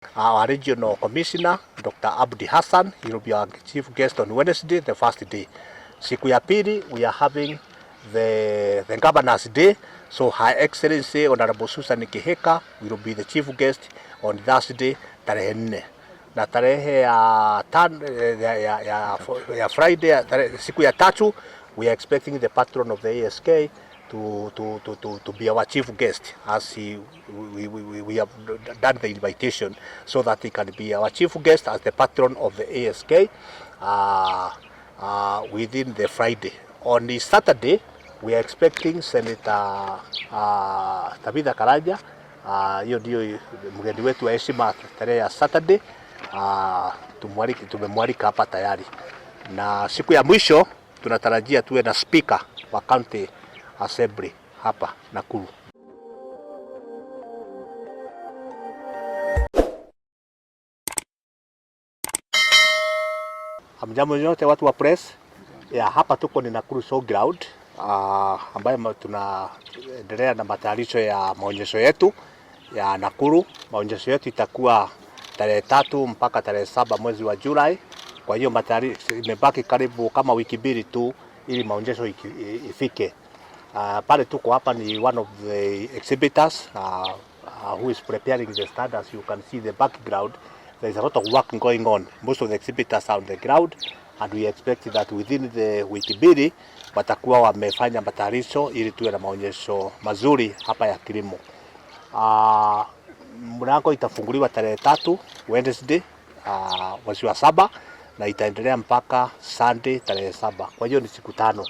Our regional commissioner, Dr. Abdi Hassan, he will be our chief guest on Wednesday, the first day. Siku ya pili, we are having the Governor's Day. So Her Excellency Honorable Susan Kihika will be the chief guest on Thursday, tarehe 4. Na tarehe ya Friday, siku ya tatu, we are expecting the patron of the ASK to be our chief guest, as we have done the invitation so that he can be our chief guest as the patron of the ASK within the Friday. On the Saturday, we are expecting Senator Tabitha Karanja, hiyo ndio mgeni wetu wa heshima tarehe ya Saturday. Tumemwalika hapa tayari, na siku ya mwisho tunatarajia tuwe na speaker wa county assembly hapa Nakuru. Hamjambo nyote watu wa press. Hapa tuko ni Nakuru Showground ambayo tunaendelea na matayarisho ya maonyesho yetu ya Nakuru. Maonyesho yetu itakuwa tarehe 3 mpaka tarehe 7 mwezi wa Julai. Kwa hiyo matayarisho imebaki karibu kama wiki mbili tu ili maonyesho ifike. Pale tuko hapa ni one of the exhibitors who is preparing the stand. As you can see the background, there is a lot of work going on. Most of the exhibitors are on the ground, and we expect that within the wiki mbili watakuwa wamefanya matayarisho ili tuwe na maonyesho mazuri hapa ya kilimo. Mlango itafunguliwa tarehe 3 Wednesday mwezi wa 7 na itaendelea mpaka Sunday tarehe 7. Kwa hiyo ni siku 5.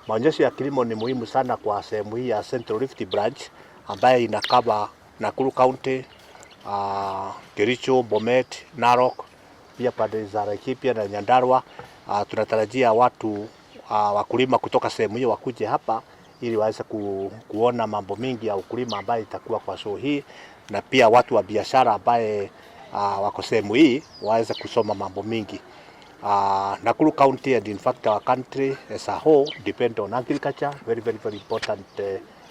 Maonyesho ya kilimo ni muhimu sana kwa sehemu hii ya Central Rift Branch ambayo inakaba Nakuru County, Kericho, Bomet, Narok, pia pande za Laikipia na Nyandarua. Tunatarajia watu wakulima kutoka sehemu hiyo wakuje hapa ili waweze kuona mambo mingi ya ukulima ambayo itakuwa kwa show hii, na pia watu wa biashara ambaye wako sehemu hii waweze kusoma mambo mingi. Nakuru County and in fact our country as a whole depend on agriculture, very important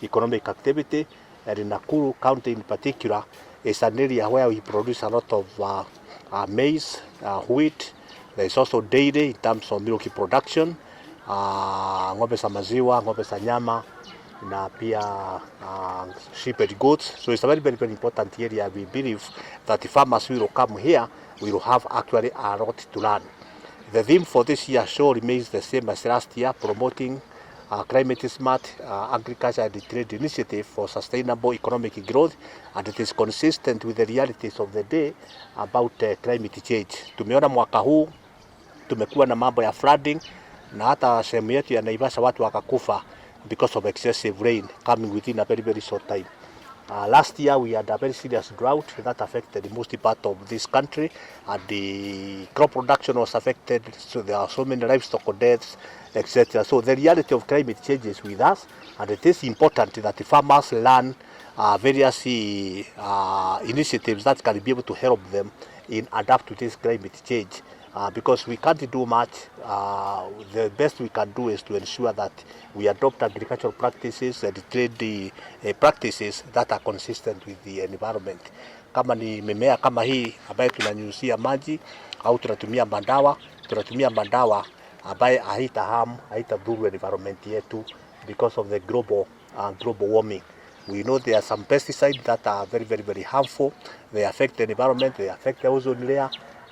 economic activity, and in Nakuru County in particular is an area where we produce a lot of maize, wheat. There is also dairy in terms of milk production, ng'ombe za maziwa, ng'ombe za nyama, na pia sheep and goats. So it's a very important area. We believe that the farmers will come here will have actually a lot to learn. The theme for this year's show remains the same as last year, promoting climate smart agriculture and trade initiative for sustainable economic growth, and it is consistent with the realities of the day about climate change. Tumeona mwaka huu tumekuwa na mambo ya flooding, na hata sehemu yetu ya Naivasha watu wakakufa because of excessive rain coming within a very short time. Last year we had a very serious drought that affected most part of this country, and the crop production was affected, so there are so many livestock deaths, etc. So the reality of climate change is with us, and it is important that the farmers learn various initiatives that can be able to help them in adapt to this climate change. Because we can't do much. The best we can do is to ensure that we adopt agricultural practices and trade practices that are consistent with the environment. Kama ni mimea kama hii ambayo tunanyunyuzia maji au tunatumia madawa ambayo haitadhuru environment yetu because of the global warming. We know there are some pesticides that are very harmful. They affect the environment, they affect the ozone layer,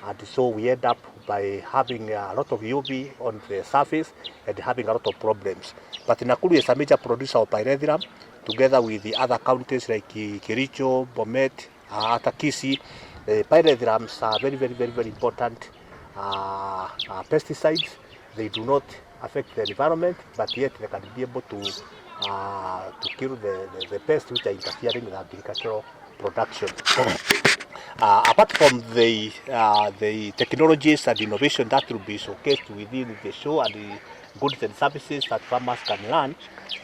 and so we end up by having a lot of UV on the surface and having a lot of problems. But Nakuru is a major producer of pyrethrum, together with the other counties like Kericho, Bomet, Kisii. Pyrethrum are very important pesticides. They do not affect the environment, but yet they can be able to kill the pests which are interfering with agricultural production. Apart from the technologies and innovation that will be showcased within the show and the goods and services that farmers can learn,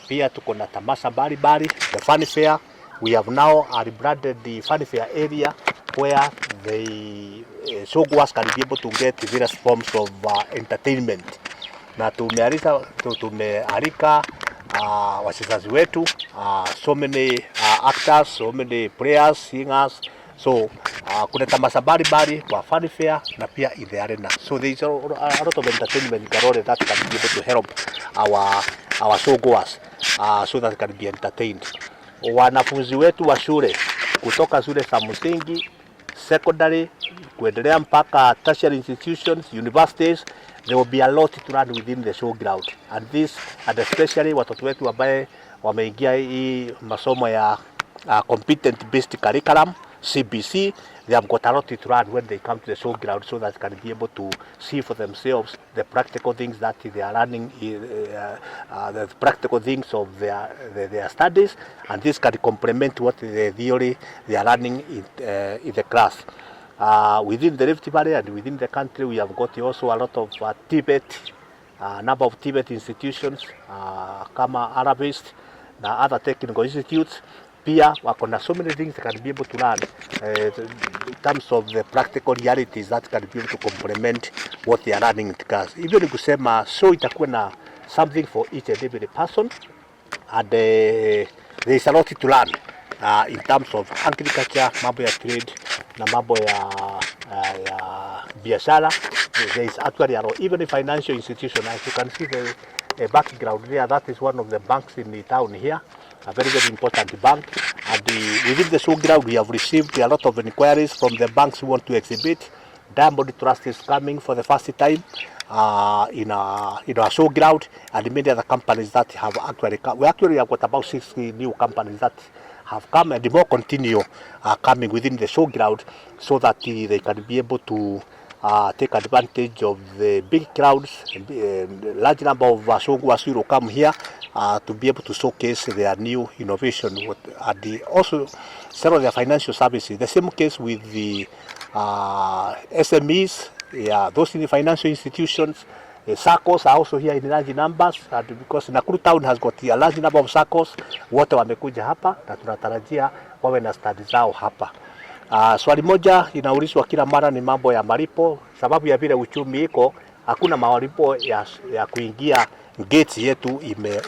pia tuko na tamasha mbalimbali, the fun fair. We have now rebranded the fun fair area where the showgoers can be able to get various forms of entertainment. Na tumealika wachezaji wetu, so many actors, so many players, singers. So kuleta masabari bari kwa fun fair na pia in the arena. So there is a lot of entertainment galore that can be able to help our show goers so that can be entertained. Wanafunzi wetu wa shule kutoka shule za msingi, secondary, kuendelea mpaka tertiary institutions, universities, there will be a lot to learn within the showground. And especially watoto wetu ambaye wameingia hii masomo ya competent based curriculum CBC, they have got a lot to learn when they come to the showground, so that they can be able to see for themselves the practical things that they are learning, the practical things of their studies, and this can complement what the theory they are learning in the class. Within the Rift Valley and within the country, we have got also a lot of number of Tibet institutions kama Arabist na other technical institutes. Pia wako na so many things that can be able to learn in terms of the practical realities that can be able to complement what they are learning in class. Hivyo ni kusema show itakuwa na something for each and every person, and there is a lot to learn in terms of agriculture, mambo ya trade na mambo ya biashara. There is actually a lot, even a financial institution. As you can see the background there, that is one of the banks in the town here, a very, very important bank. And within the showground, we have received a lot of inquiries from the banks who want to exhibit. Diamond Trust is coming for the first time in our showground, and many other companies that have actually come. We actually have got about 60 new companies that have come, and more continue coming within the showground, so that they can be able to take advantage of the big crowds, large number of showgoers who will come here to be able to showcase their new innovation, and also sell their financial services. The same case with the SMEs, those in the financial institutions. SACCOs are also here in large numbers, and because Nakuru town has got a large number of SACCOs, wote wamekuja hapa na tunatarajia wawe na studies zao hapa. Swali moja inaulizwa kila mara ni mambo ya malipo. Sababu ya vile uchumi iko, hakuna malipo ya kuingia gates yetu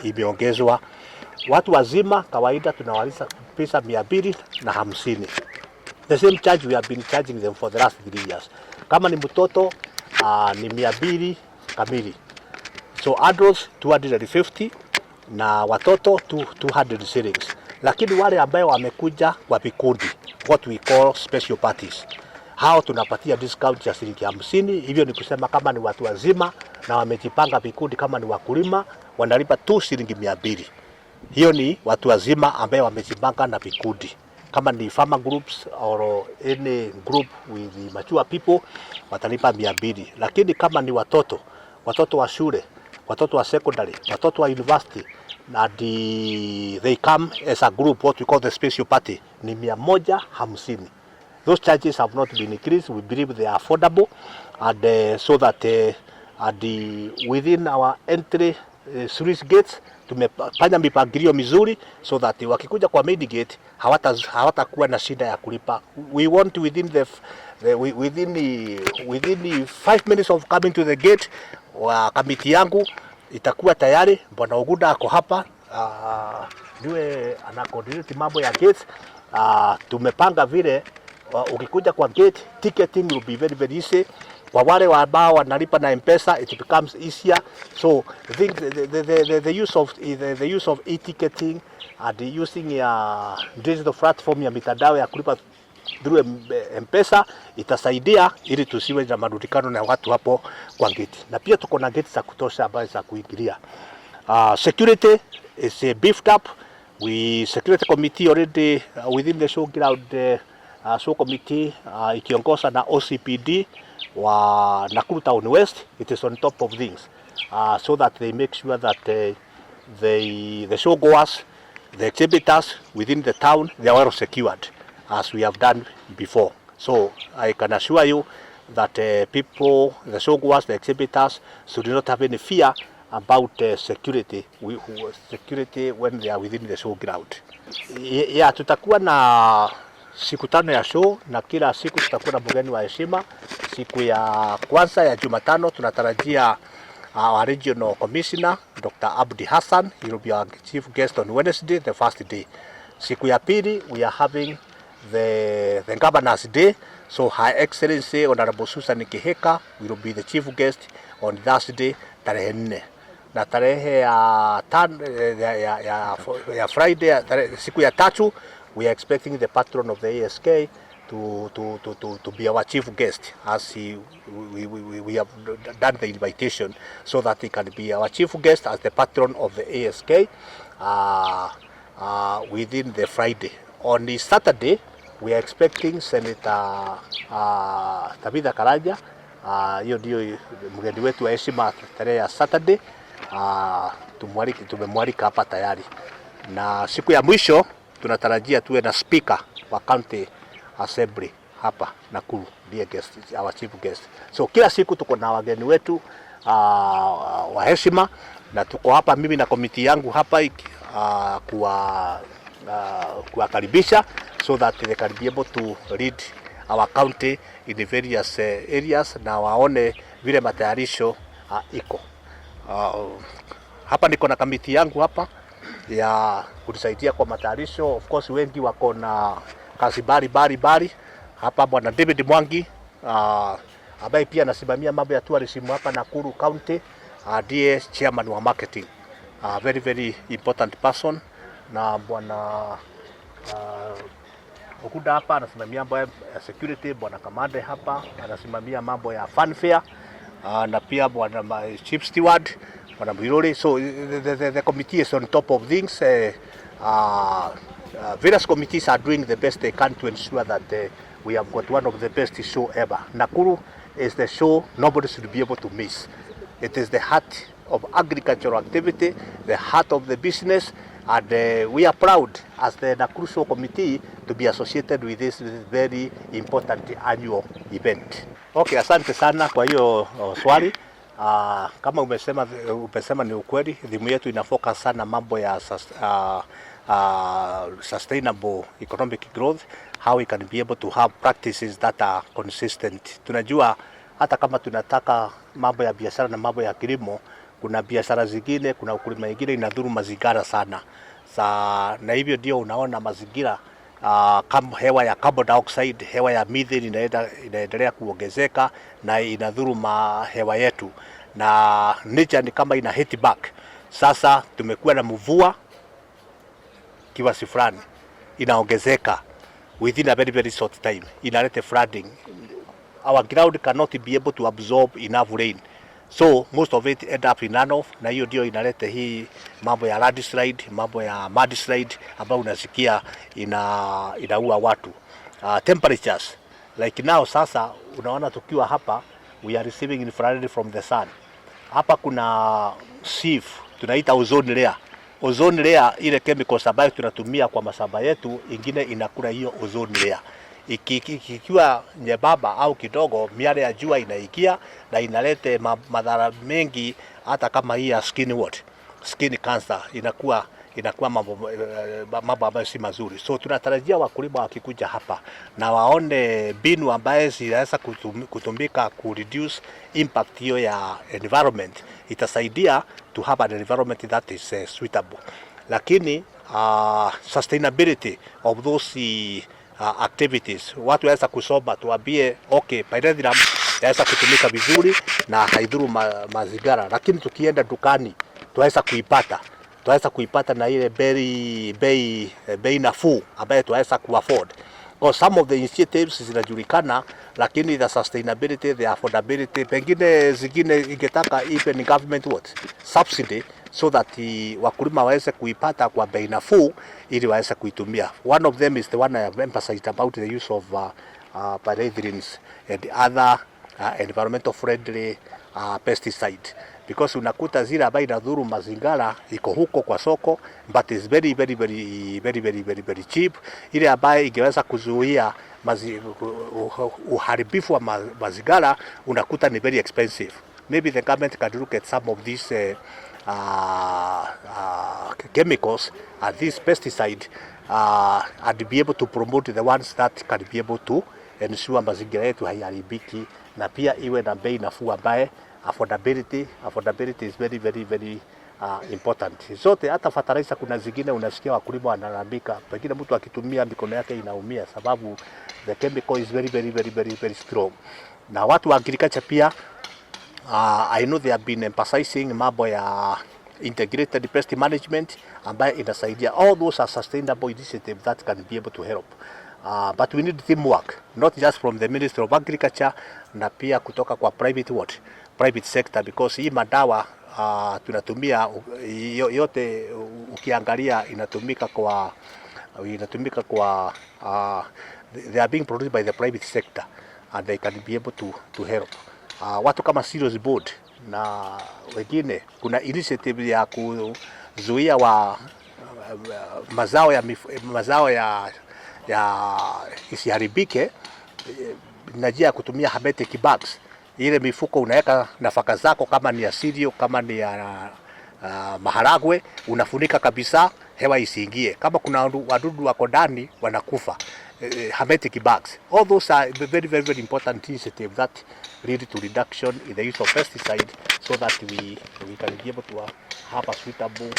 imeongezwa. Watu wazima kawaida tunawalipa pesa 250. The same charge we have been charging them for the last 3 years. Kama ni mtoto ni 200 kamili. So adults 250 na watoto 200 shillings. Lakini wale ambao wamekuja kwa vikundi, what we call special parties, hao tunapatia discount ya shilingi 50. Hivyo ni kusema kama ni watu wazima na wamejipanga vikundi, kama ni wakulima wanalipa tu shilingi 200. Hiyo ni watu wazima ambao wamejipanga na vikundi. Kama ni farmer groups or any group with mature people watalipa 200. Lakini kama ni watoto wa shule, watoto wa secondary, watoto wa university, and they come as a group, what we call the special party, ni 150. Those charges have not been increased. We believe they are affordable, and so that within our entry sluice gates tumefanya mipangilio mizuri, so that wakikuja kwa main gate hawatakuwa na shida ya kulipa. We want within the 5 minutes of coming to the gate, kamiti yangu itakuwa tayari. Bwana Oguda ako hapa, niwe anacoordinate mambo ya gates. Tumepanga vile ukikuja kwa gate, ticketing will be very, very easy. Kwa wale ambao wanalipa na M-Pesa, it becomes easier. So I think the use of e-ticketing and using digital platform ya mitandao ya kulipa through M-Pesa itasaidia ili tusiwe na marudikano na watu hapo kwa gate. Na pia tuko na gate za kutosha ambazo za kuingilia. Security is beefed up. Security committee already within the showground, show committee ikiongozwa na OCPD wa Nakuru Town West. It is on top of things, so that they make sure that the show goers, the exhibitors within the town, they are well secured, as we have done before. So I can assure you that people, the show goers, the exhibitors, should not have any fear about security when they are within the showground. Yeah, tutakuwa na siku 5 ya show, na kila siku tutakuwa na mgeni wa heshima. Siku ya kwanza ya Jumatano tunatarajia our regional commissioner Dr. Abdi Hassan. He will be our chief guest on Wednesday, the first day. Siku ya pili we are having the governor's day, So Her Excellency Honorable Susan Kihika will be the chief guest on Thursday tarehe 4, na tarehe ya Friday siku ya tatu we are expecting the patron of the ASK to be our chief guest, as we have done the invitation so that he can be our chief guest as the patron of the ASK within the Friday. On the Saturday we are expecting Senator Tabitha Karanja, hiyo ndio mgeni wetu wa heshima tarehe ya Saturday. Tumemwalika hapa tayari, na siku ya mwisho tunatarajia tuwe na speaker wa county assembly hapa Nakuru, dear guest, our chief guest. So kila siku tuko na wageni wetu wa heshima, na tuko hapa mimi na komiti yangu hapa kuwakaribisha so that they can be able to lead our county in the various areas, na waone vile matayarisho iko. Hapa niko na komiti yangu hapa ya kunisaidia kwa matayarisho. Of course wengi wako na kazi bari hapa. Bwana David Mwangi ambaye pia anasimamia mambo ya tourism hapa Nakuru County, ndiye chairman wa marketing, very important person. Na bwana Okuda hapa anasimamia mambo ya security. Bwana Kamande hapa anasimamia mambo ya funfair, na pia bwana chief steward bwana Mwiruri. So the committee is on top of things. Various committees are doing the best they can to ensure that we have got one of the best show ever. Nakuru is the show nobody should be able to miss. It is the heart of agricultural activity, the heart of the business, and we are proud as the Nakuru Show Committee to be associated with this very important annual event. Okay, asante sana kwa hiyo swali. Kama umesema ni ukweli, dhimu yetu ina focus sana mambo ya sustainable economic growth, how we can be able to have practices that are consistent. Tunajua hata kama tunataka mambo ya biashara na mambo ya kilimo, kuna biashara zingine, kuna ukulima mwingine inadhuru mazingira sana. Na hivyo ndio unaona mazingira kama hewa ya carbon dioxide, hewa ya methane inaendelea kuongezeka na inadhuru hewa yetu, na nature ni kama ina hit back. Sasa tumekuwa na mvua kiasi fulani inaongezeka within a very short time, inaleta flooding. Our ground cannot be able to absorb enough rain, so most of it end up in runoff, na hiyo ndio inaleta hii mambo ya landslide, mambo ya mudslide ambayo unasikia inaua watu. Temperatures like now, sasa unaona tukiwa hapa we are receiving infrared from the sun. Hapa kuna sieve tunaita ozone layer. Ozone layer ile chemicals ambayo tunatumia kwa mashamba yetu, ingine inakula hiyo ozone layer. Ikiwa nyembamba au kidogo, miale ya jua inaingia na inaleta madhara mengi, hata kama hii ya skin cancer inakuwa mambo ambayo si mazuri. So tunatarajia wakulima wakikuja hapa na waone mbinu ambayo zinaweza kutumika ku reduce impact hiyo ya environment, itasaidia to have an environment that is suitable. Lakini sustainability of those activities, watu waweza kusoma tuambie okay, pyrethrum yaweza kutumika vizuri na haidhuru mazingira, lakini tukienda dukani tuweza kuipata na ile bei nafuu ambayo tuweza kuafford. Because some of the initiatives zinajulikana, lakini the sustainability, the affordability, pengine zingine ingetaka even government subsidy so that wakulima waweze kuipata kwa bei nafuu ili waweze kuitumia. One of them is the one I have emphasized about the use of pyrethroids and other environmental friendly pesticide, because unakuta zile ambayo inadhuru mazingira iko huko kwa soko, but is very cheap. Ile ambayo ingeweza kuzuia uharibifu wa mazingira unakuta ni very expensive. Maybe the government can look at some of these chemicals and these pesticides and be able to promote the ones that can be able to ensure mazingira yetu haiharibiki, na pia iwe na bei nafuu ambaye affordability is very important. Zote hata fertilizer, kuna zingine unasikia wakulima wanalalamika, pengine mtu akitumia mikono yake inaumia sababu the chemical is very strong. Na watu wa agriculture pia I know they have been emphasizing mambo ya integrated pest management ambayo inasaidia. All those are sustainable initiatives that can be able to help. But we need teamwork, not just from the Ministry of Agriculture, na pia kutoka kwa private sector, because hii madawa tunatumia yote ukiangalia inatumika kwa they are being produced by the private sector and they can be able to help. Watu kama Cereals Board na wengine, kuna initiative ya kuzuia mazao ya isiharibike na njia ya kutumia hermetic bags. Ile mifuko unaweka nafaka zako, kama ni ya cereal, kama ni ya maharagwe, unafunika kabisa, hewa isiingie. Kama kuna wadudu wako ndani wanakufa. Hermetic bags. All those are very important initiatives that lead to reduction in the use of pesticide, so that we can be able to have a suitable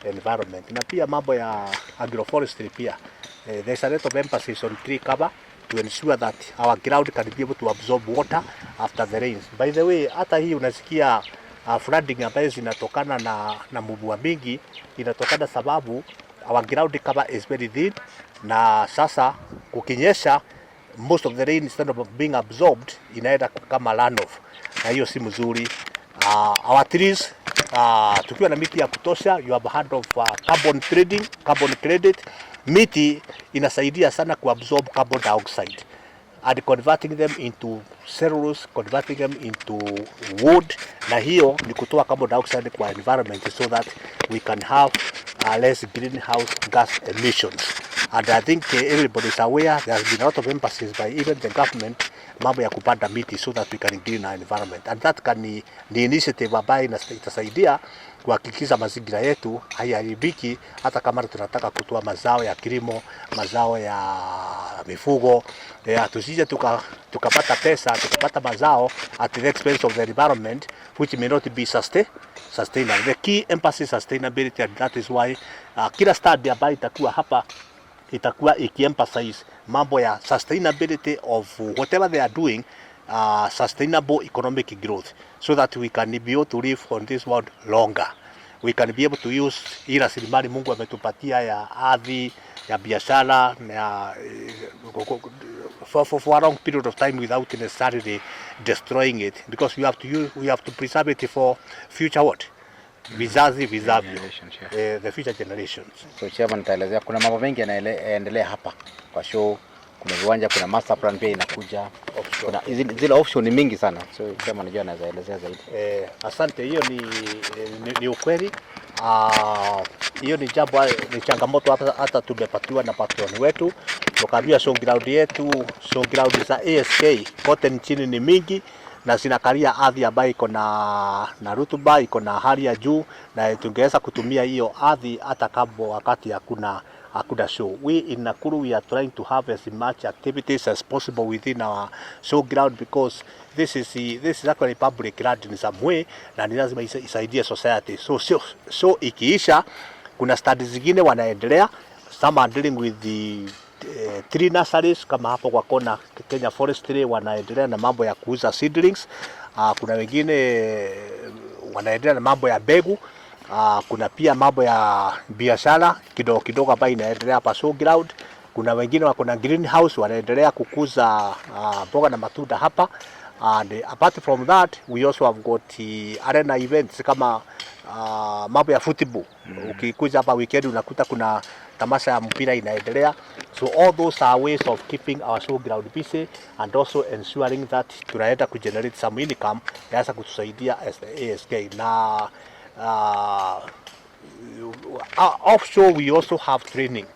environment. Na pia mambo ya agroforestry pia, there's a lot of emphasis on tree cover to ensure that our ground can be able to absorb water after the rains. By the way, hata hii unasikia flooding ambayo zinatokana na mvua mingi, inatokana sababu our ground cover is very thin, na sasa kukinyesha, most of the rain instead of being absorbed inaenda kama runoff, na hiyo si mzuri. Our trees, tukiwa na miti ya kutosha, you have heard of carbon trading, carbon credit. Miti inasaidia sana kuabsorb carbon dioxide and converting them into cellulose, converting them into wood, na hiyo ni kutoa carbon dioxide kwa environment, so that we can have less greenhouse gas emissions. And I think everybody is aware, there has been a lot of emphasis by even the government, mambo ya kupanda miti, so that we can green our environment. And that ni initiative ambayo itasaidia kuhakikisha mazingira yetu haiharibiki, hata kama tunataka kutoa mazao ya kilimo, mazao ya mifugo. Tusije tukapata pesa, tukapata mazao at the expense of the environment, which may not be sustainable. The key emphasis sustainability, and that is why kila study ambayo itakuwa hapa itakuwa ikiemphasize mambo ya sustainability of whatever they are doing, sustainable economic growth, so that we can be able to live on this world longer. We can be able to use hii rasilimali Mungu ametupatia ya ardhi, ya biashara, for a long period of time without necessarily destroying it, because we have to preserve it for future vizazi vizavyo, the future generations. So chairman, nitaelezea kuna mambo mengi yanaendelea hapa kwa show. Kuna viwanja, kuna master plan pia inakuja, kuna zile option mingi sana. So chairman, najua anaweza elezea zaidi. Asante, hiyo ni ukweli. Hiyo ni jambo, ni changamoto hata tumepatiwa na patroni wetu. Tukaambia show ground yetu, show ground za ASK kote nchini ni mingi, na zinakalia ardhi ambayo iko na rutuba, iko na hali ya juu, na tungeweza kutumia hiyo ardhi hata kama wakati hakuna show. We in Nakuru, we are trying to have as much activities as possible within our show ground, because this is actually public land in some way, na ni lazima isaidie society. So ikiisha, kuna studies zingine wanaendelea, some are dealing with the tree nurseries, kama hapo kwa kona Kenya Forestry wanaendelea na mambo ya kuuza seedlings. Kuna wengine wanaendelea na mambo ya mbegu. Kuna pia mambo ya biashara kidogo ambayo inaendelea hapa show ground. Kuna wengine wako na greenhouse wanaendelea kukuza mboga na matunda hapa. And apart from that, we also have got arena events kama mambo ya football. Ukikuja hapa weekend unakuta kuna tamasha ya mpira inaendelea. So all those are ways of keeping our show ground busy, and also ensuring that tunaenda kugenerate some income yaweza kutusaidia as the ASK. Na offshore we also have training.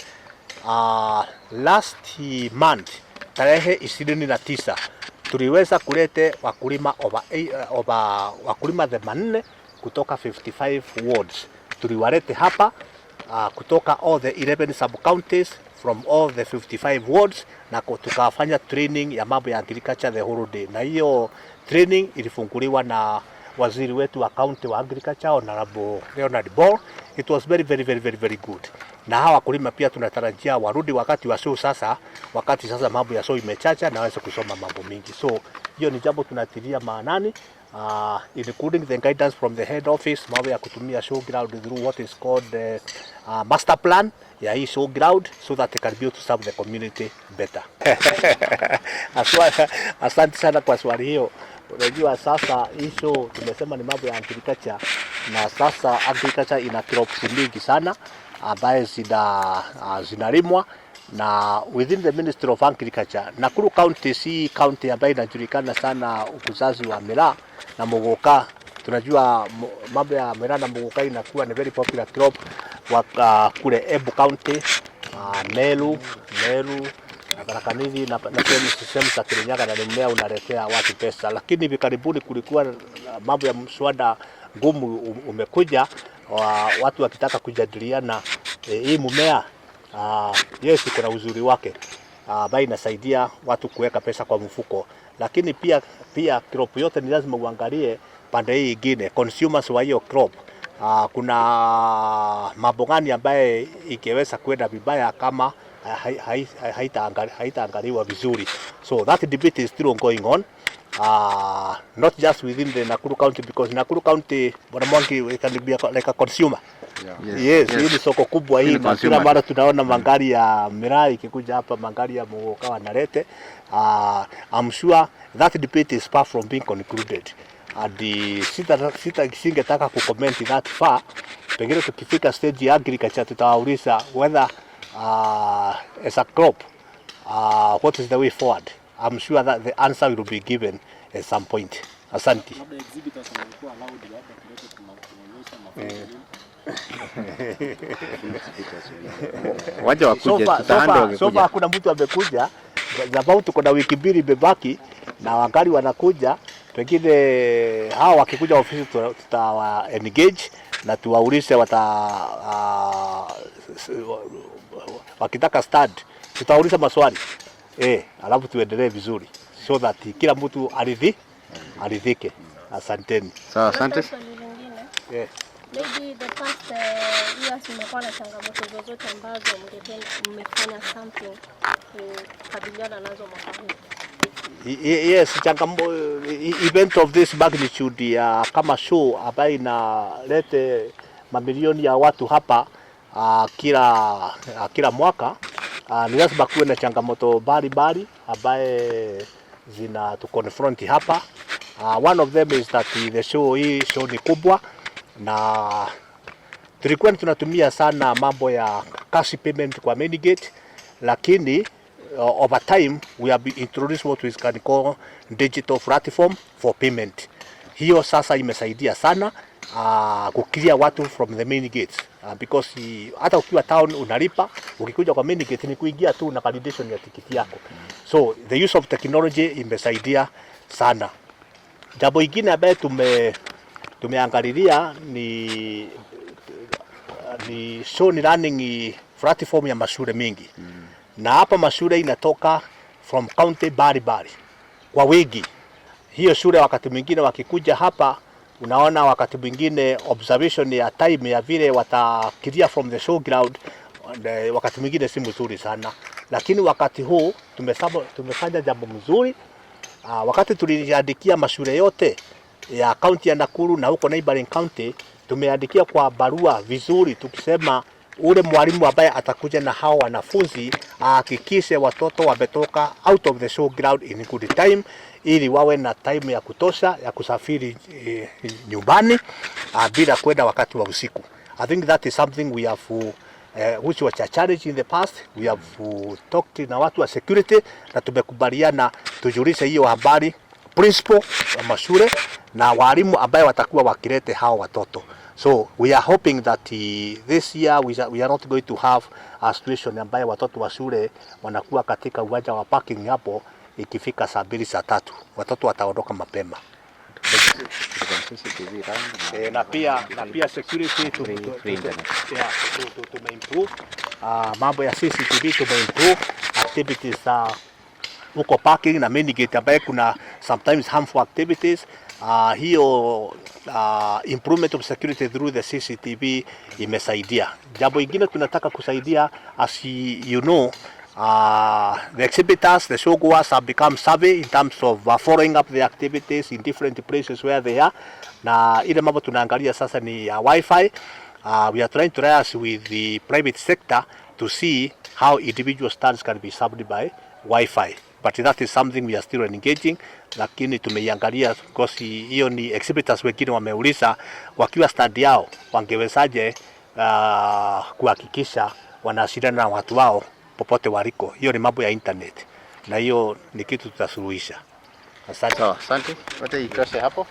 Last month tarehe 29 tuliweza kulete wakulima wakulima 80 kutoka 55 wards. Tuliwalete hapa kutoka all the 11 sub counties from all the 55 wards, na tukafanya training ya mambo ya agriculture the whole day. Na hiyo training ilifunguliwa na waziri wetu wa county wa agriculture, Honorable Leonard Ball. It was very good. na hawa wakulima pia tunatarajia warudi wakati wa show sasa, wakati sasa mambo ya show imechacha na waweze kusoma mambo mingi. So hiyo ni jambo tunatilia maanani, including the guidance from the head office, mambo ya kutumia show ground through what is called master plan ya hii show ground, so that they can be able to serve the community better. Asante sana kwa swali hiyo. Unajua sasa hii show tumesema ni mambo ya agriculture, na sasa agriculture ina crops mingi sana ambaye zinalimwa na within the Ministry of Agriculture. Nakuru County si county ambayo inajulikana sana ukuzaji wa miraa na muguka. Tunajua mambo ya miraa na muguka inakuwa ni very popular crop kule Embu County, Meru Tharaka-Nithi na sehemu za Kirinyaga, na mmea unaletea watu pesa. Lakini hivi karibuni kulikuwa mambo ya mswada ngumu umekuja, watu wakitaka kujadiliana hii mmea yes kuna uzuri wake ambayo inasaidia watu kuweka pesa kwa mfuko, lakini pia crop yote ni lazima uangalie pande hii nyingine, consumers wa hiyo crop. Kuna mambo gani ambaye ingeweza kwenda vibaya kama haitaangaliwa vizuri. So that debate is still going on, not just within the Nakuru County, because Nakuru County, Bwana Mwangi, can be like a consumer. Yeah. Yes. Hii ni soko kubwa hii, na kila mara tunaona magari ya miraa ikikuja hapa, magari ya muguka wanalete. I'm sure that debate is far from being concluded. Singetaka kucomment that far. Pengine tukifika stage ya agriculture tutawauliza whether as a crop what is the way forward. I'm sure that the answer will be given at some point. Asante. Waje wakuje, sofa hakuna mtu amekuja, sababu tuko na wiki mbili imebaki na wangali wanakuja. Pengine hao wakikuja ofisi tutawa engage na tuwaulize wakitaka start tutauliza maswali alafu tuendelee vizuri, so that kila mtu aridhike. Asanteni. Sawa, asante. Yes. Maybe the past years mmekuwa na changamoto zozote ambazo mmefanya something kukabiliana nazo mwaka huu? Yes, event of this magnitude ya kama show ambayo inalete mamilioni ya watu hapa kila mwaka, ni lazima kuwe na changamoto mbalimbali ambaye zina tu confront hapa. One of them is that the show ni kubwa, na tulikuwa tunatumia sana mambo ya cash payment kwa main gate, lakini over time we have introduced what we can call digital platform for payment. Hiyo sasa imesaidia sana kukilia watu from the main gates, because hata ukiwa town unalipa, ukikuja kwa main gate ni kuingia tu na validation ya tikiti yako. So the use of technology imesaidia sana. Jambo lingine ambaye tumeangalilia ni show ni running platform ya mashule mingi. Na hapa mashule inatoka from county mbalimbali kwa wingi. Hiyo shule wakati mwingine wakikuja hapa, unaona wakati mwingine observation ya time ya vile watakiria from the show ground, wakati mwingine si mzuri sana. Lakini wakati huu tumefanya jambo mzuri. Wakati tuliandikia mashule yote ya county ya Nakuru na huko neighboring county, tumeandikia kwa barua vizuri tukisema ule mwalimu ambaye atakuja na hao wanafunzi ahakikishe watoto wametoka out of the show ground in good time, ili wawe na time ya kutosha ya kusafiri nyumbani bila kwenda wakati wa usiku. I think that is something we have which was a challenge in the past. We have talked na watu wa security na tumekubaliana tujulishe hiyo habari principal wa mashule na walimu ambaye watakuwa wakilete hao watoto. So we are hoping that this year we are not going to have a situation ambaye watoto wa shule wanakuwa katika uwanja wa parking hapo ikifika saa 2 saa 3. Watoto wataondoka mapema. Na pia security tumeimprove. Mambo ya CCTV tumeimprove activities huko parking na main gate ambaye kuna sometimes harmful activities, hiyo improvement of security through the CCTV imesaidia. Jambo ingine tunataka kusaidia, as you know, the exhibitors, the showgoers have become savvy in terms of following up the activities in different places where they are. Na ile mambo tunaangalia sasa ni Wi-Fi. We are trying to liaise with the private sector to see how individual stands can be served by Wi-Fi. But that is something we are still engaging, lakini tumeiangalia because hiyo ni exhibitors wengine wameuliza wakiwa stand yao wangewezaje kuhakikisha wanawasiliana na watu wao popote waliko. Hiyo ni mambo ya internet na hiyo ni kitu tutasuluhisha. Asante. Asante. Wote itoshe hapo.